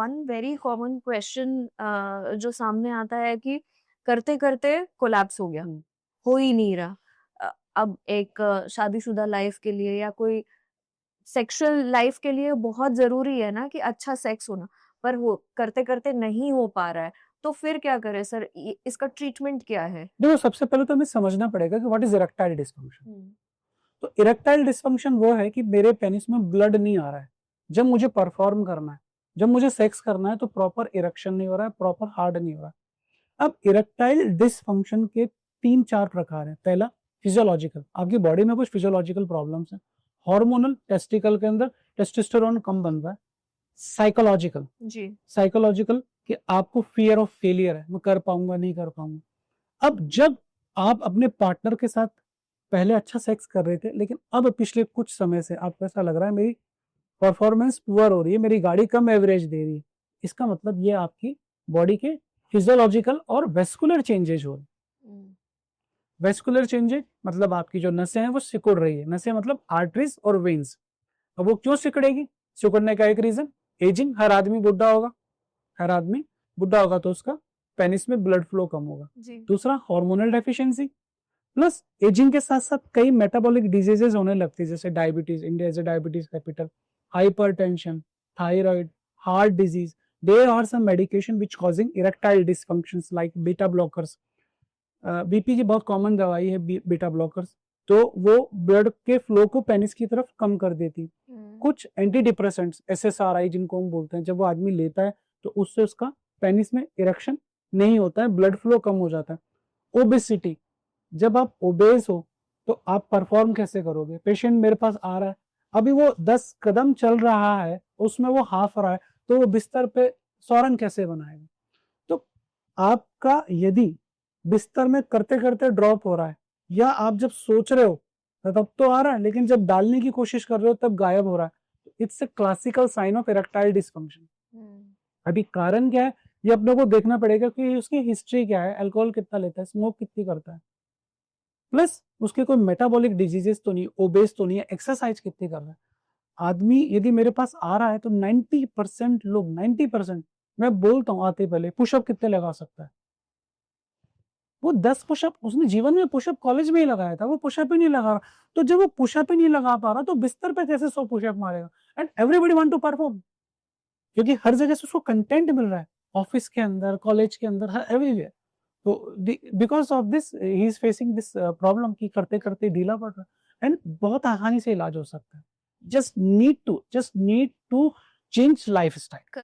One very common question जो सामने आता है कि करते-करते कोलैप्स हो गया, हो ही नहीं रहा। अब एक शादीशुदा लाइफ के लिए या कोई सेक्सुअल लाइफ के लिए बहुत ज़रूरी है ना कि अच्छा सेक्स होना, पर वो करते-करते नहीं हो पा रहा है, तो फिर क्या करें सर? ये इसका ट्रीटमेंट क्या है? देखो, सबसे पहले तो हमें समझना पड़ेगा कि व्हाट इज इरेक्टाइल डिस्फंक्शन। हुँ। तो इरेक्टाइल डिस्फंक्शन वो है कि मेरे पेनिस में ब्लड नहीं आ रहा है जब मुझे परफॉर्म करना है, जब मुझे सेक्स करना है तो प्रॉपर इरेक्शन नहीं हो रहा है, प्रॉपर हार्ड नहीं हो रहा है। अब इरेक्टाइल डिस्फंक्शन के 3-4 प्रकार हैं। पहला, फिजियोलॉजिकल, आपकी बॉडी में कुछ फिजियोलॉजिकल प्रॉब्लम्स हैं। हार्मोनल, टेस्टिकल के अंदर टेस्टोस्टेरोन कम बन रहा है। साइकोलॉजिकल, जी। साइकोलॉजिकल कि आपको फियर ऑफ फेलियर है, मैं कर पाऊंगा नहीं कर पाऊंगा। अब जब आप अपने पार्टनर के साथ पहले अच्छा सेक्स कर रहे थे, लेकिन अब पिछले कुछ समय से आपको ऐसा लग रहा है मेरी परफॉर्मेंस पुअर हो रही है, मेरी गाड़ी कम एवरेज दे रही है, इसका मतलब ये आपकी बॉडी के फिजियोलॉजिकल और वेस्कुलर चेंजेस हो रहे हैं। वेस्कुलर चेंजेस मतलब आपकी जो नसें हैं वो सिकुड़ रही है। नसें मतलब आर्टरीज और वेन्स। अब वो क्यों सिकुड़ेगी? सिकुड़ने का एक रीजन, एजिंग। हर आदमी बुढ़ा होगा, हर आदमी बुढ़ा होगा तो उसका पेनिस में ब्लड फ्लो कम होगा। जी। दूसरा, हार्मोनल डेफिशिएंसी, प्लस एजिंग के साथ साथ कई मेटाबॉलिक डिजीजेस होने लगती है, जैसे diabetes, India is diabetes capital, hypertension, thyroid, heart disease. There are some medication which causing erectile dysfunctions like beta blockers. BP की बहुत कॉमन दवाई है बीटा ब्लॉकर्स, तो वो ब्लड के फ्लो को पेनिस की तरफ कम कर देती। कुछ एंटी डिप्रेसेंट्स, एसएसआरआई जिनको हम बोलते हैं, जब वो आदमी लेता है तो उससे उसका पेनिस में इरेक्शन नहीं होता है, ब्लड फ्लो कम हो जाता है। ओबेसिटी, जब आप ओबेस हो तो आप परफॉर्म कैसे करोगे? पेशेंट मेरे पास आ रहा है, अभी वो 10 कदम चल रहा है, उसमें वो हाफ रहा है, तो वो बिस्तर पे सौरन कैसे बनाएगा? तो आपका यदि बिस्तर में करते करते ड्रॉप हो रहा है, या आप जब सोच रहे हो तब तो आ रहा है, लेकिन जब डालने की कोशिश कर रहे हो तब गायब हो रहा है, it's a classical sign of erectile dysfunction. अभी कारण क्या है ये अपने को देखना पड़ेगा कि उसकी हिस्ट्री क्या है, अल्कोहल कितना लेता है, स्मोक कितनी करता है, प्लस उसके कोई मेटाबॉलिक डिजीजेस तो नहीं, ओबेस तो नहीं है, एक्सरसाइज कितनी कर रहा है। आदमी यदि मेरे पास आ रहा है तो 90% लोग, 90%, मैं बोलता हूँ आते पहले, पुशअप कितने लगा सकता है? वो 10 पुशअप उसने जीवन में, पुशअप कॉलेज में ही लगाया था, वो पुशअप ही नहीं लगा रहा। तो जब वो पुशअप ही नहीं लगा पा रहा तो बिस्तर पे कैसे 100 पुशअप मारेगा? And everybody want to perform, क्योंकि हर जगह से उसको कंटेंट मिल रहा है, ऑफिस के अंदर, कॉलेज के अंदर, हर एवरीवेयर। तो because of this he is facing this problem कि करते करते ढीला पड़ रहा है। एंड बहुत आसानी से इलाज हो सकता है, just need to change life style.